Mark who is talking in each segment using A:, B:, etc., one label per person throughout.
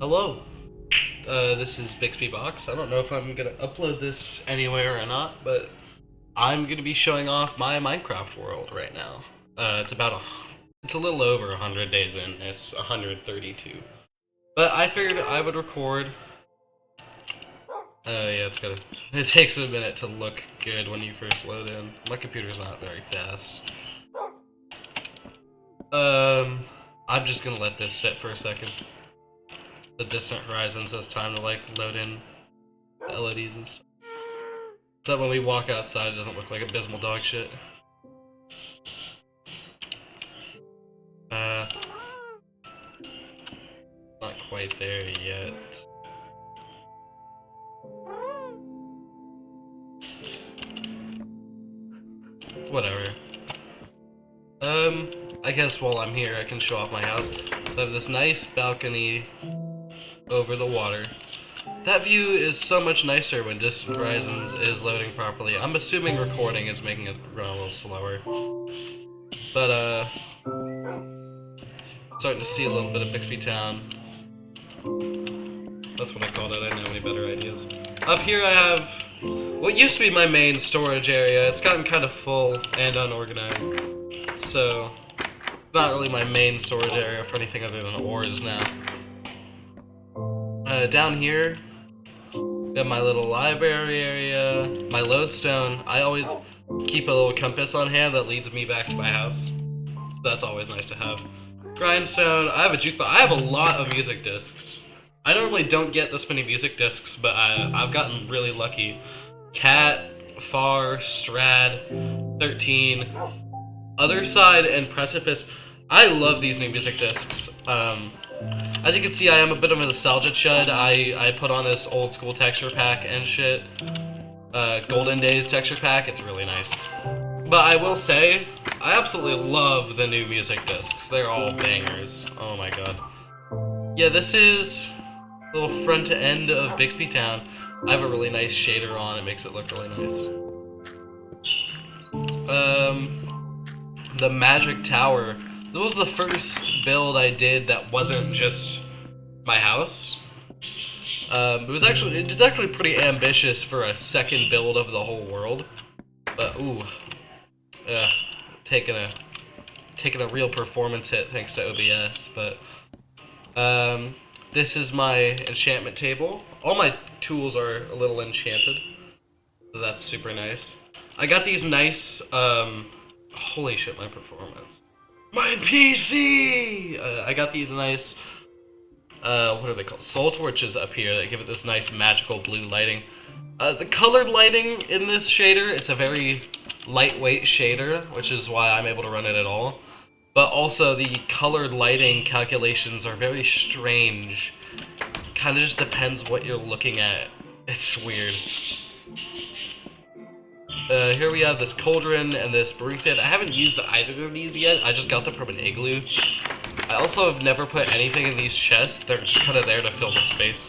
A: Hello, this is Bixby Box. I don't know if I'm gonna upload this anywhere or not, but I'm gonna be showing off my Minecraft world right now. It's a little over 100 days in. It's 132. But I figured I would record. Yeah, it takes a minute to look good when you first load in. My computer's not very fast. I'm just gonna let this sit for a second. The distant horizon says time to like load in the LEDs and stuff. So that when we walk outside, it doesn't look like abysmal dog shit. Not quite there yet. Whatever. I guess while I'm here, I can show off my house. So I have this nice balcony over the water. That view is so much nicer when Distant Horizons is loading properly. I'm assuming recording is making it run a little slower. But, starting to see a little bit of Bixby Town. That's what I called it, I didn't have any better ideas. Up here I have what used to be my main storage area. It's gotten kind of full and unorganized. So, it's not really my main storage area for anything other than ores now. Down here, we have my little library area, my lodestone. I always keep a little compass on hand that leads me back to my house. So that's always nice to have. Grindstone, I have a jukebox. I have a lot of music discs. I normally don't get this many music discs, but I've gotten really lucky. Cat, Far, Strad, 13, Other Side, and Precipice. I love these new music discs. As you can see, I am a bit of a nostalgia chud. I put on this old school texture pack and shit. Golden Days texture pack, it's really nice. But I will say, I absolutely love the new music discs. They're all bangers. Oh my god. Yeah, this is a little front to end of Bixby Town. I have a really nice shader on, it makes it look really nice. The Magic Tower. This was the first build I did that wasn't just my house. It's actually pretty ambitious for a second build of the whole world. But ooh, taking a real performance hit thanks to OBS. But this is my enchantment table. All my tools are a little enchanted, so that's super nice. I got these nice. Holy shit, my performance. My PC! I got these nice, what are they called? Soul torches up here that give it this nice magical blue lighting. The colored lighting in this shader, it's a very lightweight shader, which is why I'm able to run it at all. But also the colored lighting calculations are very strange. Kind of just depends what you're looking at. It's weird. Here we have this cauldron and this brewing stand. I haven't used either of these yet. I just got them from an igloo. I also have never put anything in these chests. They're just kind of there to fill the space.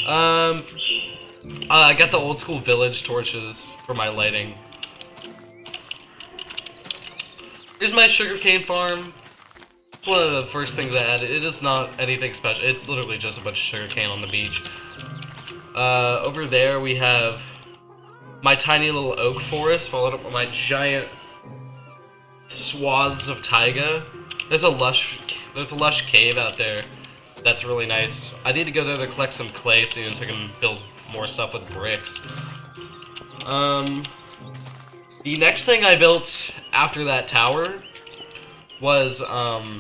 A: I got the old school village torches for my lighting. Here's my sugarcane farm. It's one of the first things I added. It is not anything special. It's literally just a bunch of sugarcane on the beach. Over there we have my tiny little oak forest, followed up by my giant swaths of taiga. There's a lush cave out there that's really nice. I need to go there to collect some clay soon so I can build more stuff with bricks. The next thing I built after that tower was the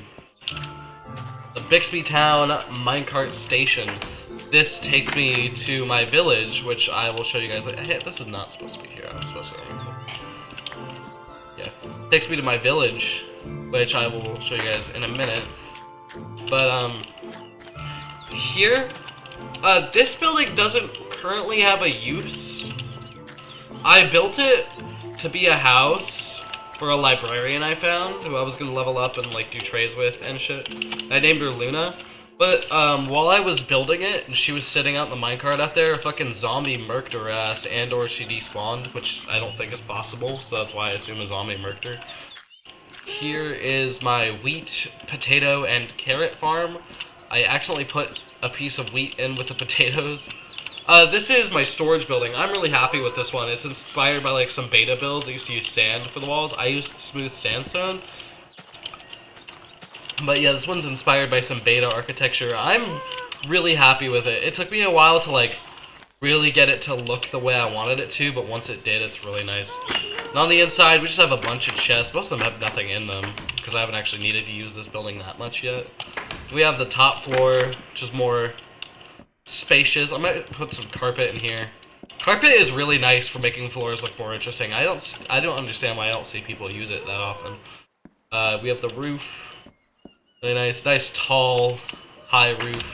A: Bixby Town minecart station. This takes me to my village, which I will show you guys. Hey, this is not supposed to be here. I'm supposed to. Yeah, takes me to my village, which I will show you guys in a minute. But here, this building doesn't currently have a use. I built it to be a house for a librarian I found, who I was gonna level up and like do trades with and shit. I named her Luna. But, while I was building it, and she was sitting out in the minecart out there, a fucking zombie murked her ass, and/or she despawned, which I don't think is possible, so that's why I assume a zombie murked her. Here is my wheat, potato, and carrot farm. I accidentally put a piece of wheat in with the potatoes. This is my storage building. I'm really happy with this one. It's inspired by like some beta builds. I used to use sand for the walls. I used smooth sandstone. But yeah, this one's inspired by some beta architecture. I'm really happy with it. It took me a while to like really get it to look the way I wanted it to, but once it did, it's really nice. And on the inside, we just have a bunch of chests. Most of them have nothing in them, because I haven't actually needed to use this building that much yet. We have the top floor, which is more spacious. I might put some carpet in here. Carpet is really nice for making floors look more interesting. I don't understand why I don't see people use it that often. We have the roof. Really nice tall, high roof.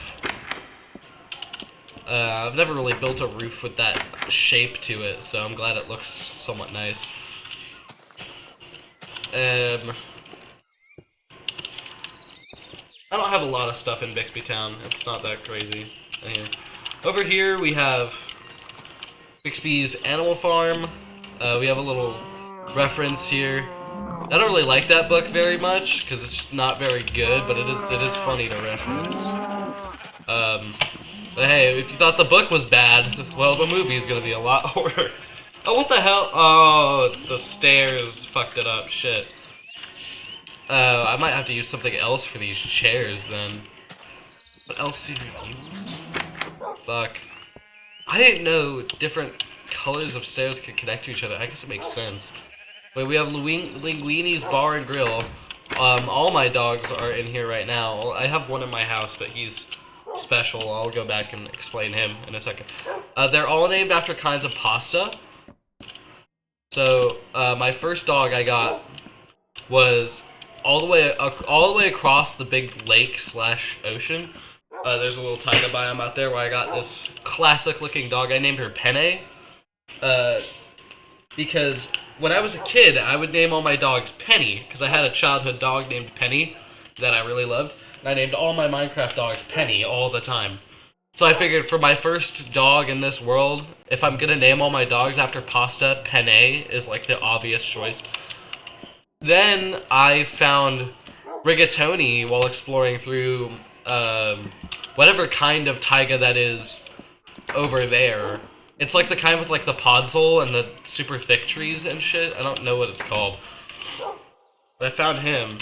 A: I've never really built a roof with that shape to it, so I'm glad it looks somewhat nice. I don't have a lot of stuff in Bixby Town. It's not that crazy. Over here we have Bixby's Animal Farm. We have a little reference here. I don't really like that book very much because it's not very good, but it is funny to reference. But hey, if you thought the book was bad, well, the movie is gonna be a lot worse. Oh, what the hell? Oh, the stairs fucked it up. Shit. I might have to use something else for these chairs then. What else did we use? Fuck. I didn't know different colors of stairs could connect to each other. I guess it makes sense. But we have Linguini's Bar and Grill. All my dogs are in here right now. I have one in my house, but he's special. I'll go back and explain him in a second. They're all named after kinds of pasta. So, my first dog I got was all the way across the big lake / ocean. There's a little taiga biome out there where I got this classic-looking dog. I named her Penne. Because when I was a kid, I would name all my dogs Penny, because I had a childhood dog named Penny that I really loved. And I named all my Minecraft dogs Penny all the time. So I figured for my first dog in this world, if I'm gonna name all my dogs after pasta, Penne is like the obvious choice. Then I found rigatoni while exploring through whatever kind of taiga that is over there. It's like the kind with like the podzol and the super thick trees and shit. I don't know what it's called. But I found him.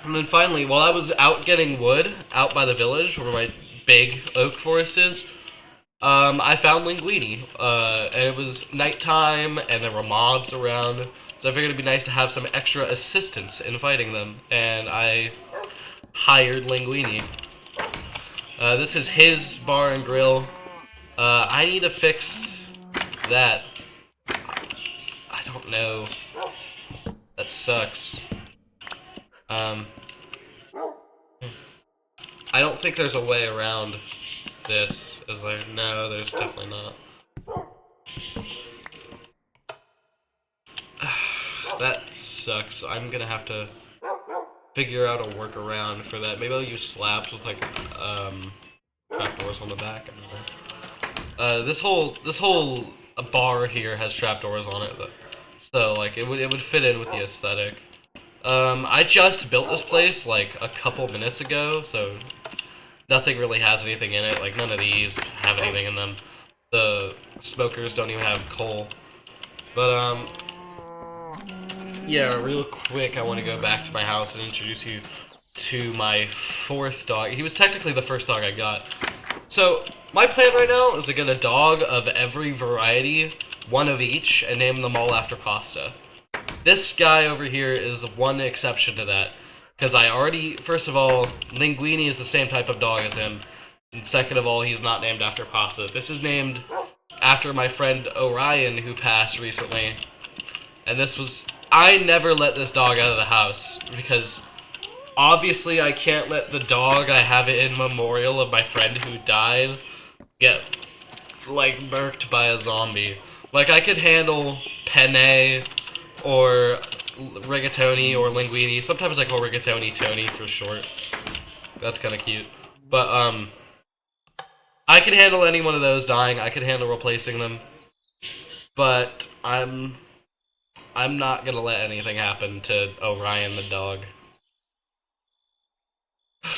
A: And then finally, while I was out getting wood, out by the village, where my big oak forest is, I found Linguini. And it was nighttime, and there were mobs around, so I figured it'd be nice to have some extra assistance in fighting them, and I hired Linguini. This is his bar and grill. I need to fix that. I don't know. That sucks. I don't think there's a way around this. Is there? No, there's definitely not. That sucks. I'm gonna have to figure out a workaround for that. Maybe I'll use slabs with like trapdoors on the back. This whole bar here has trapdoors on it, so like it would fit in with the aesthetic. I just built this place like a couple minutes ago, so nothing really has anything in it. Like none of these have anything in them. The smokers don't even have coal. But yeah, real quick, I want to go back to my house and introduce you to my fourth dog. He was technically the first dog I got. So my plan right now is to get a dog of every variety, one of each, and name them all after pasta. This guy over here is one exception to that, because I already, first of all, Linguini is the same type of dog as him, and second of all, he's not named after pasta. This is named after my friend Orion, who passed recently, and this was, I never let this dog out of the house, because obviously I can't let the dog I have it in memorial of my friend who died get, like, murked by a zombie. Like, I could handle Penne, or rigatoni, or linguini. Sometimes I call rigatoni Tony for short. That's kind of cute. But, I could handle any one of those dying. I could handle replacing them. But, I'm not gonna let anything happen to Orion the dog.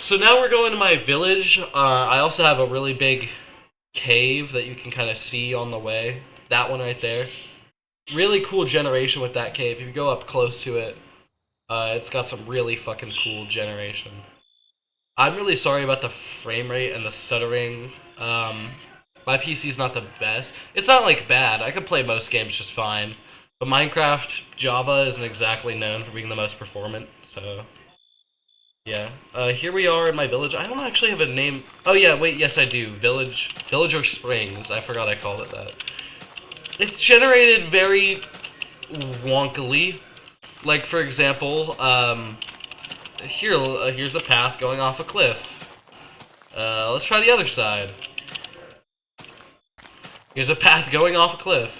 A: So now we're going to my village. I also have a really big cave that you can kind of see on the way. That one right there. Really cool generation with that cave. If you go up close to it, it's got some really fucking cool generation. I'm really sorry about the frame rate and the stuttering. My PC's not the best. It's not like bad. I could play most games just fine. But Minecraft Java isn't exactly known for being the most performant, so yeah. Here we are in my village. I don't actually have a name. Oh yeah, wait, yes I do. Villager Springs. I forgot I called it that. It's generated very wonkily. Like for example, here's a path going off a cliff. Let's try the other side. Here's a path going off a cliff.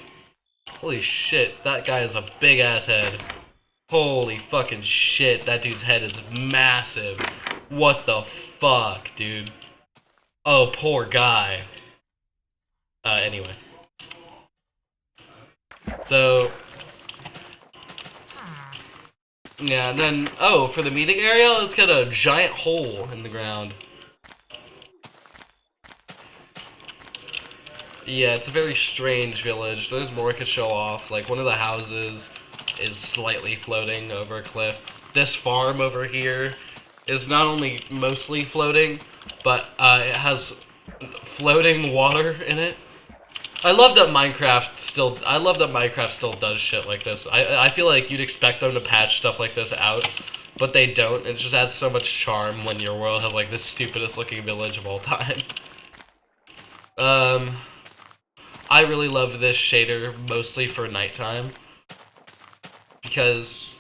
A: Holy shit, that guy is a big ass head. Holy fucking shit, that dude's head is massive. What the fuck, dude? Oh, poor guy. Anyway. So, yeah, and then, oh, for the meeting area, let's get a giant hole in the ground. Yeah, it's a very strange village. There's more I could show off. Like, one of the houses is slightly floating over a cliff. This farm over here is not only mostly floating, but it has floating water in it. I love that Minecraft still does shit like this. I feel like you'd expect them to patch stuff like this out, but they don't. It just adds so much charm when your world has like the stupidest looking village of all time. I really love this shader mostly for nighttime because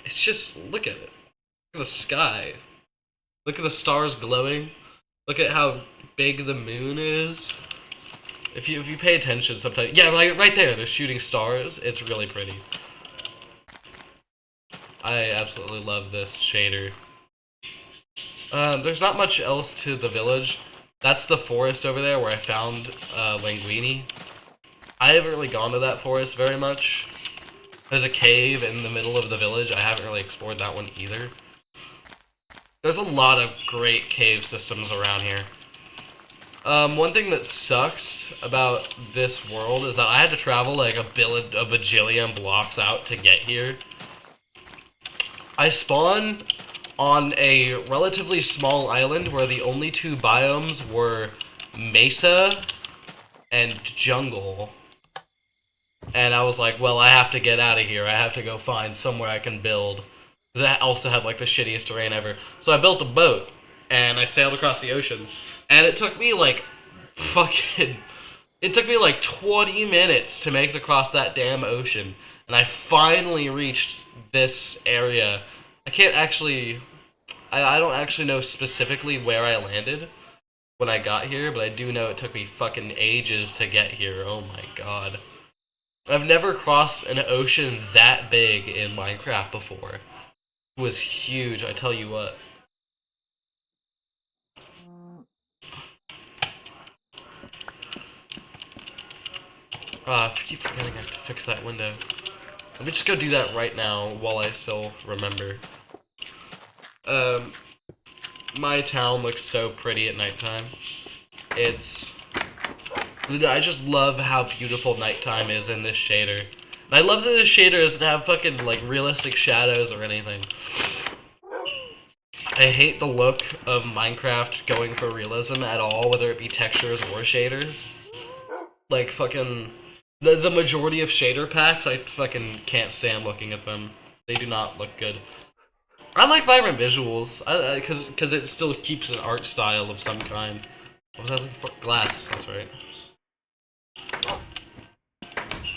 A: it's just look at it. Look at the sky. Look at the stars glowing. Look at how big the moon is. If you pay attention sometimes, yeah, like right there, they're shooting stars. It's really pretty. I absolutely love this shader. There's not much else to the village. That's the forest over there where I found Linguini. I haven't really gone to that forest very much. There's a cave in the middle of the village. I haven't really explored that one either. There's a lot of great cave systems around here. One thing that sucks about this world is that I had to travel like a bajillion blocks out to get here. I spawned on a relatively small island where the only two biomes were mesa and jungle. And I was like, well, I have to get out of here. I have to go find somewhere I can build. Because I also had like the shittiest terrain ever. So I built a boat and I sailed across the ocean. And it took me like it took me like 20 minutes to make it across that damn ocean. And I finally reached this area. I can't actually, I don't actually know specifically where I landed when I got here, but I do know it took me fucking ages to get here. Oh my god. I've never crossed an ocean that big in Minecraft before. It was huge, I tell you what. I keep forgetting I have to fix that window. Let me just go do that right now while I still remember. My town looks so pretty at nighttime. I just love how beautiful nighttime is in this shader. And I love that this shader doesn't have fucking, like, realistic shadows or anything. I hate the look of Minecraft going for realism at all, whether it be textures or shaders. Like, fucking... The majority of shader packs, I fucking can't stand looking at them. They do not look good. I like vibrant visuals, because it still keeps an art style of some kind. What was I looking for? Glass, that's right.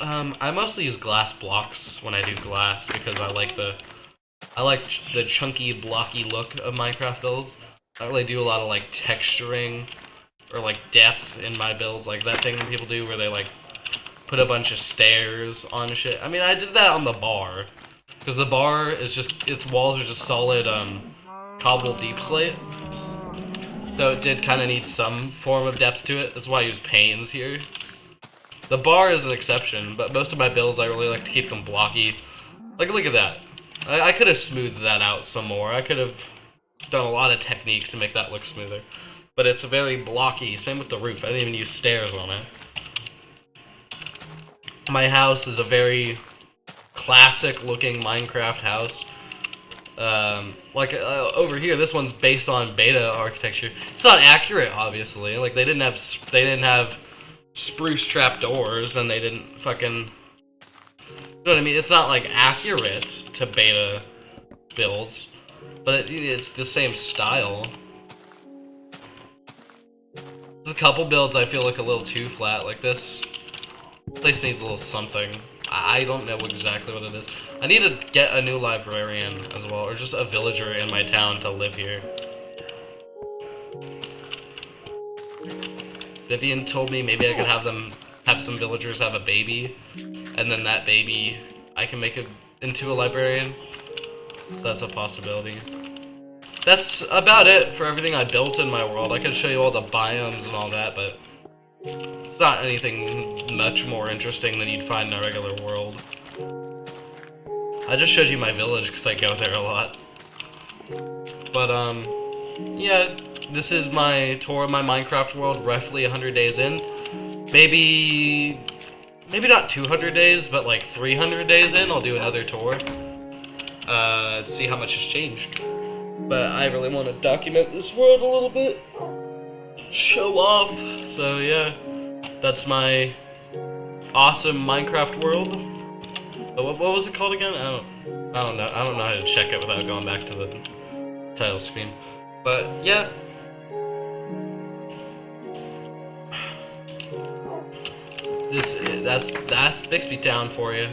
A: I mostly use glass blocks when I do glass, because I like the chunky, blocky look of Minecraft builds. I don't really do a lot of, like, texturing, or, like, depth in my builds, like that thing people do where they, like, put a bunch of stairs on shit. I mean, I did that on the bar. Because the bar is just, its walls are just solid, cobbled deep slate. So it did kind of need some form of depth to it. That's why I use panes here. The bar is an exception, but most of my builds I really like to keep them blocky. Like, look at that. I could have smoothed that out some more. I could have done a lot of techniques to make that look smoother. But it's very blocky. Same with the roof. I didn't even use stairs on it. My house is a very classic looking Minecraft house. Over here, this one's based on beta architecture. It's not accurate, obviously. Like they didn't have spruce trap doors, and they didn't fucking. You know what I mean? It's not like accurate to beta builds, but it's the same style. There's a couple builds I feel like a little too flat. Like this place needs a little something. I don't know exactly what it is. I need to get a new librarian as well, or just a villager in my town to live here. Vivian told me maybe I could have some villagers have a baby, and then that baby I can make it into a librarian. So that's a possibility. That's about it for everything I built in my world. I could show you all the biomes and all that, but it's not anything much more interesting than you'd find in a regular world. I just showed you my village because I go there a lot. But, yeah, this is my tour of my Minecraft world, roughly 100 days in. Maybe not 200 days, but like 300 days in, I'll do another tour. See how much has changed. But I really want to document this world a little bit. Show off. So yeah, that's my awesome Minecraft world. What was it called again? I don't know. I don't know how to check it without going back to the title screen. But yeah. That's Bixby Town for you.